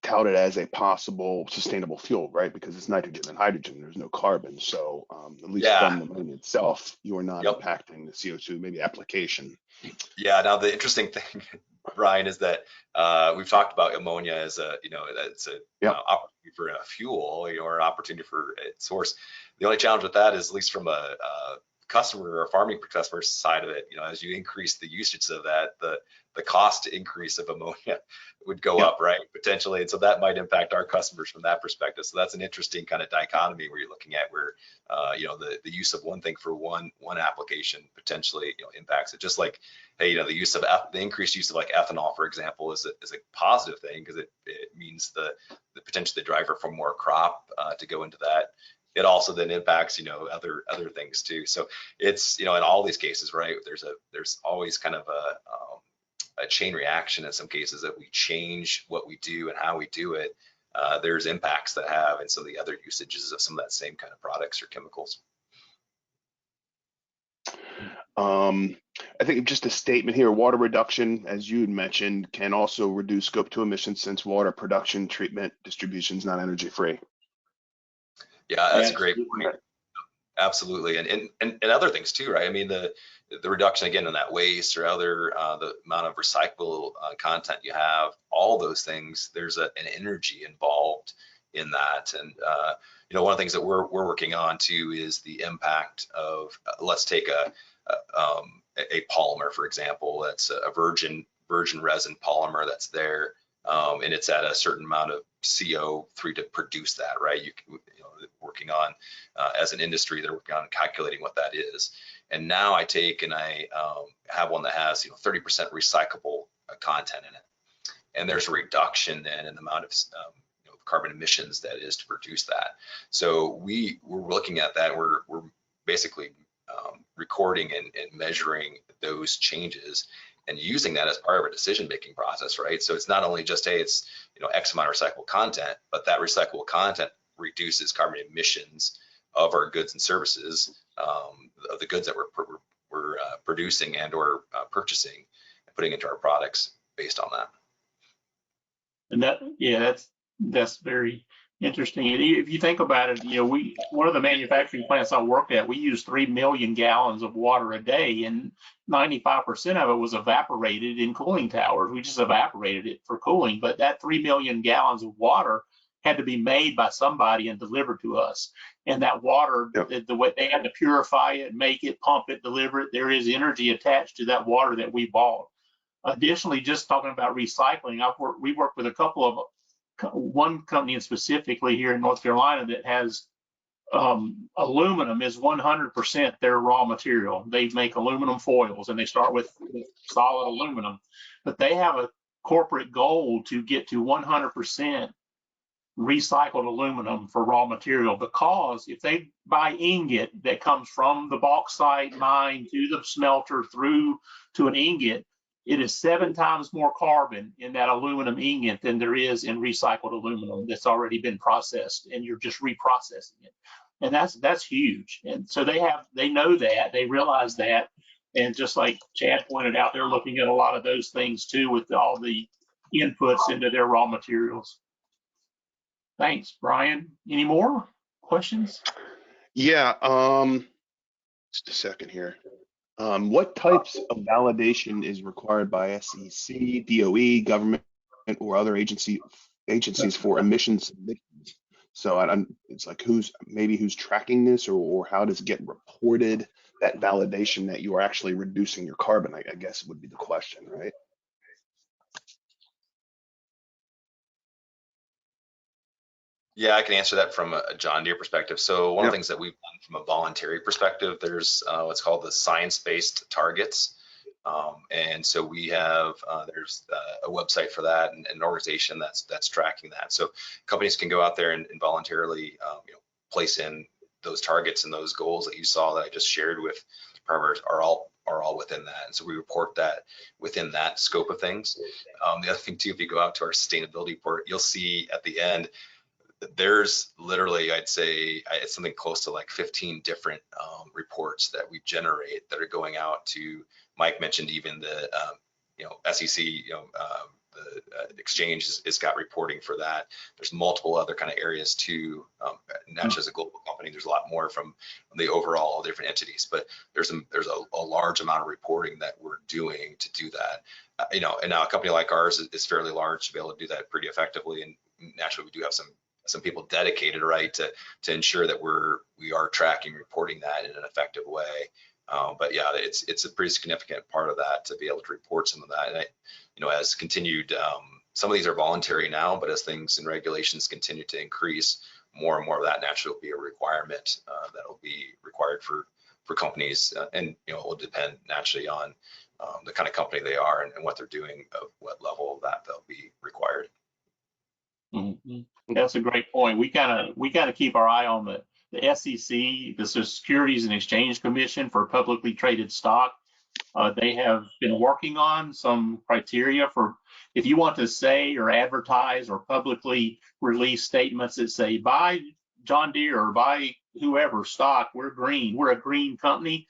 touted as a possible sustainable fuel, right? Because it's nitrogen and hydrogen, there's no carbon. So at least from the ammonia itself, you are not impacting the CO2, maybe application. Yeah, now the interesting thing, Brian, is that we've talked about ammonia as it's a opportunity for a fuel, or an opportunity for a source. The only challenge with that is, at least from a customer or farming customer side of it, as you increase the usage of that, the cost increase of ammonia would go up, right, potentially, and so that might impact our customers from that perspective. So that's an interesting kind of dichotomy where you're looking at where the use of one thing for one application potentially impacts it. Just like, hey, the increased use of like ethanol, for example, is a positive thing, because it means the potentially the driver for more crop to go into that. It also then impacts other things too. So it's in all these cases, right, there's always kind of a chain reaction in some cases that we change what we do and how we do it. There's impacts that have, and some of the other usages of some of that same kind of products or chemicals. I think just a statement here, water reduction, as you had mentioned, can also reduce scope 2 emissions, since water production, treatment, distribution is not energy free. Yeah, that's a great point. Absolutely, and other things too, right? I mean, the reduction again in that waste, or other the amount of recyclable content you have, all those things, there's an energy involved in that. And one of the things that we're working on too is the impact of, let's take a polymer, for example, that's a virgin resin polymer that's there, and it's at a certain amount of CO3 to produce that, right? Working on, as an industry, they're working on calculating what that is. And now I take and I have one that has 30% recyclable content in it, and there's a reduction then in the amount of carbon emissions that is to produce that. So we're looking at that. We're basically recording and measuring those changes and using that as part of our decision-making process, right? So it's not only just, hey, it's X amount of recyclable content, but that recyclable content reduces carbon emissions of our goods and services, of the goods that we're producing and or purchasing and putting into our products based on that. And that's very Interesting. And if you think about it, one of the manufacturing plants I worked at, we used 3 million gallons of water a day, and 95% of it was evaporated in cooling towers. We just evaporated it for cooling, but that 3 million gallons of water had to be made by somebody and delivered to us. And that water, Yep. the way they had to purify it, make it, pump it, deliver it, there is energy attached to that water that we bought. Additionally, just talking about recycling, we work with one company specifically here in North Carolina that has aluminum is 100% their raw material. They make aluminum foils, and they start with solid aluminum, but they have a corporate goal to get to 100% recycled aluminum for raw material, because if they buy ingot that comes from the bauxite mine to the smelter through to an ingot, it is 7 times more carbon in that aluminum ingot than there is in recycled aluminum that's already been processed, and you're just reprocessing it. And that's huge. And so they know that, they realize that. And just like Chad pointed out, they're looking at a lot of those things too, with all the inputs into their raw materials. Thanks, Brian. Any more questions? Yeah. Just a second here. What types of validation is required by SEC, DOE, government, or other agencies for emissions? So it's like who's tracking this, or how does it get reported, that validation that you are actually reducing your carbon? I guess would be the question, right? Yeah, I can answer that from a John Deere perspective. So one of the things that we've done from a voluntary perspective, there's what's called the science-based targets. And so we have, there's a website for that, and an organization that's tracking that. So companies can go out there and voluntarily place in those targets, and those goals that you saw that I just shared with farmers are all within that. And so we report that within that scope of things. The other thing too, if you go out to our sustainability report, you'll see at the end, there's literally, I'd say it's something close to like 15 different reports that we generate that are going out to, Mike mentioned even the SEC, the exchange has got reporting for that. There's multiple other kind of areas too, not just a global company. There's a lot more from the overall different entities, but there's a large amount of reporting that we're doing to do that. And now a company like ours is fairly large to be able to do that pretty effectively. And naturally, we do have some people dedicated, right, to ensure that we are tracking, reporting that in an effective way. But yeah, it's a pretty significant part of that to be able to report some of that. And as continued, some of these are voluntary now, but as things and regulations continue to increase, more and more of that naturally will be a requirement that will be required for companies, and it will depend naturally on the kind of company they are and what they're doing, of what level of that they'll be required. Mm-hmm. That's a great point. We kind of keep our eye on the SEC, the Securities and Exchange Commission for publicly traded stock. They have been working on some criteria for if you want to say or advertise or publicly release statements that say buy John Deere or buy whoever stock, we're green, we're a green company.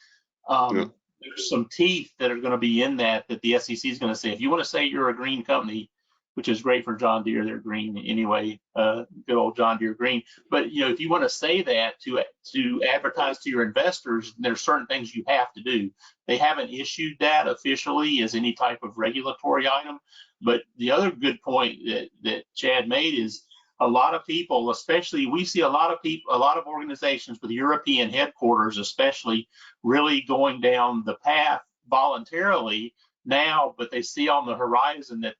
There's some teeth that are going to be in that the SEC is going to say, if you want to say you're a green company, which is great for John Deere, they're green anyway, good old John Deere green. But if you want to say that to advertise to your investors, there's certain things you have to do. They haven't issued that officially as any type of regulatory item. But the other good point that Chad made is a lot of people, especially we see a lot of organizations with European headquarters, especially really going down the path voluntarily now, but they see on the horizon that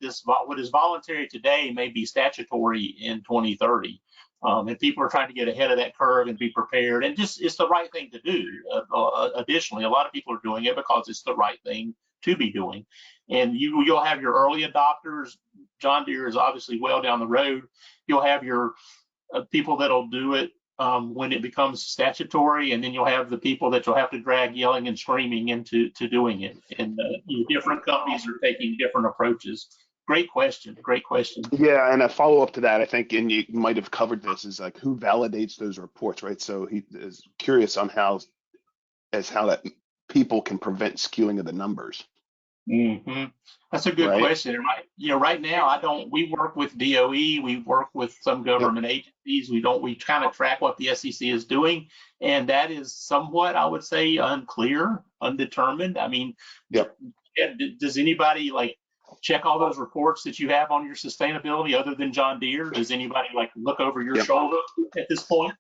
what is voluntary today may be statutory in 2030. And people are trying to get ahead of that curve and be prepared. And it's the right thing to do. Additionally, a lot of people are doing it because it's the right thing to be doing. And you'll have your early adopters. John Deere is obviously well down the road. You'll have your people that'll do it when it becomes statutory, and then you'll have the people that you'll have to drag yelling and screaming into doing it. And different companies are taking different approaches. Great question. Great question. Yeah, and a follow up to that, I think, and you might have covered this, is like who validates those reports, right? So he is curious on how that people can prevent skewing of the numbers. Hmm. That's a good right? question. And right now we work with DOE, we work with some Yep. government agencies. We kind of track what the SEC is doing, and that is somewhat, I would say, unclear, undetermined. I mean, Yep. does anybody like check all those reports that you have on your sustainability other than John Deere? Does anybody like look over your Yep. shoulder at this point?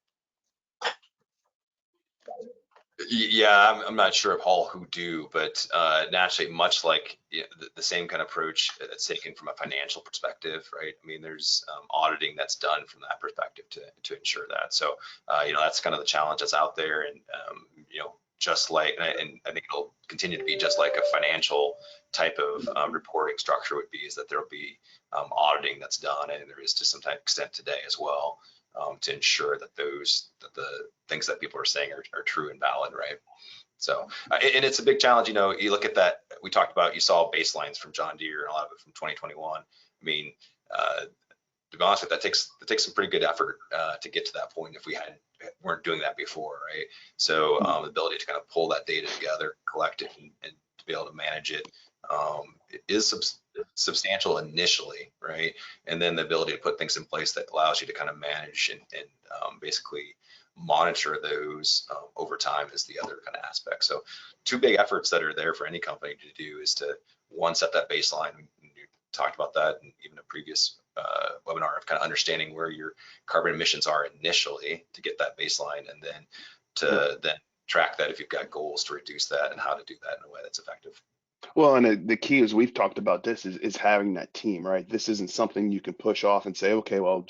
Yeah, I'm not sure of all who do, but naturally, much like the same kind of approach that's taken from a financial perspective, right? I mean, there's auditing that's done from that perspective to ensure that. So, that's kind of the challenge that's out there, and just like, and I think it'll continue to be just like a financial type of reporting structure would be, is that there'll be auditing that's done, and there is to some extent today as well. To ensure that the things that people are saying are true and valid, right? So, and it's a big challenge. You look at that. We talked about, you saw baselines from John Deere and a lot of it from 2021. I mean, to be honest with you, that takes some pretty good effort to get to that point if we weren't doing that before, right? So, the ability to kind of pull that data together, collect it, and to be able to manage it, it is substantial initially, right? And then the ability to put things in place that allows you to kind of manage and basically monitor those over time is the other kind of aspect. So two big efforts that are there for any company to do is to, one, set that baseline. We talked about that in even a previous webinar of kind of understanding where your carbon emissions are initially to get that baseline, and then to then track that if you've got goals to reduce that, and how to do that in a way that's effective. Well, and the key is, we've talked about this, is having that team, right? This isn't something you can push off and say, okay, well,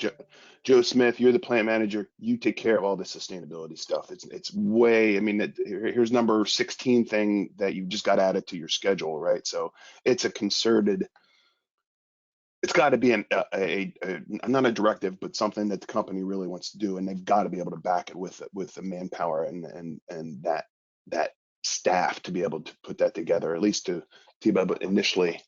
Joe Smith, you're the plant manager, you take care of all the sustainability stuff. It's way, I mean, here's number 16 thing that you just got added to your schedule, right? So it's a concerted, it's got to be not a directive, but something that the company really wants to do, and they've got to be able to back it with the manpower and that staff to be able to put that together, at least to be able to initially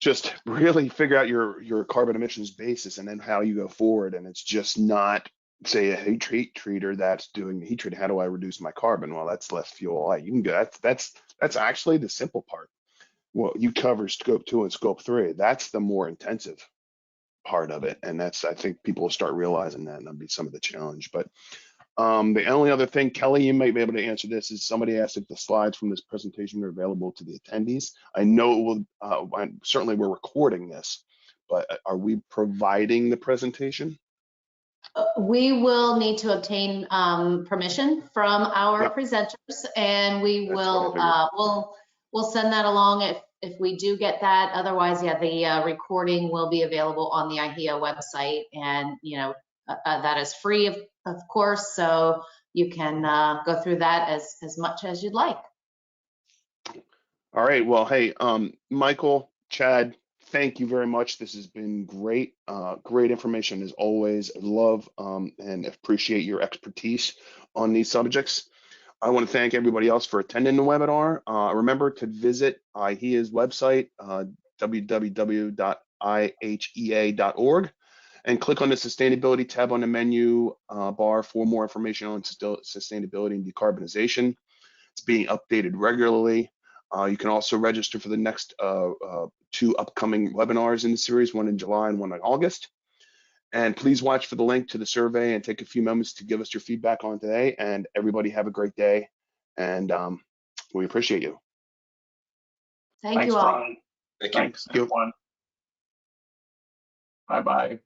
just really figure out your carbon emissions basis, and then how you go forward. And it's just not, say, a heat treater that's doing the heat treating. How do I reduce my carbon? Well, that's less fuel. You can go. That's actually the simple part. Well, you cover scope 2 and scope 3. That's the more intensive part of it, and that's, I think people will start realizing that, and that'll be some of the challenge. But the only other thing, Kelly, you might be able to answer this, is somebody asked if the slides from this presentation are available to the attendees. I know it will, certainly we're recording this, but are we providing the presentation? We will need to obtain permission from our Yep. presenters, and we That's what I will we'll send that along if we do get that. Otherwise, yeah, the recording will be available on the IHEA website, and that is free of course, so you can go through that as much as you'd like. All right. Well, hey, Michael, Chad, thank you very much. This has been great. Great information as always. I love and appreciate your expertise on these subjects. I want to thank everybody else for attending the webinar. Remember to visit IHEA's website, www.ihea.org, and click on the sustainability tab on the menu bar for more information on sustainability and decarbonization. It's being updated regularly. You can also register for the next 2 upcoming webinars in the series, one in July and one in August. And please watch for the link to the survey and take a few moments to give us your feedback on today. And everybody have a great day. And we appreciate you. Thank you all. Brian. Thank you. Thanks, everyone. Bye-bye.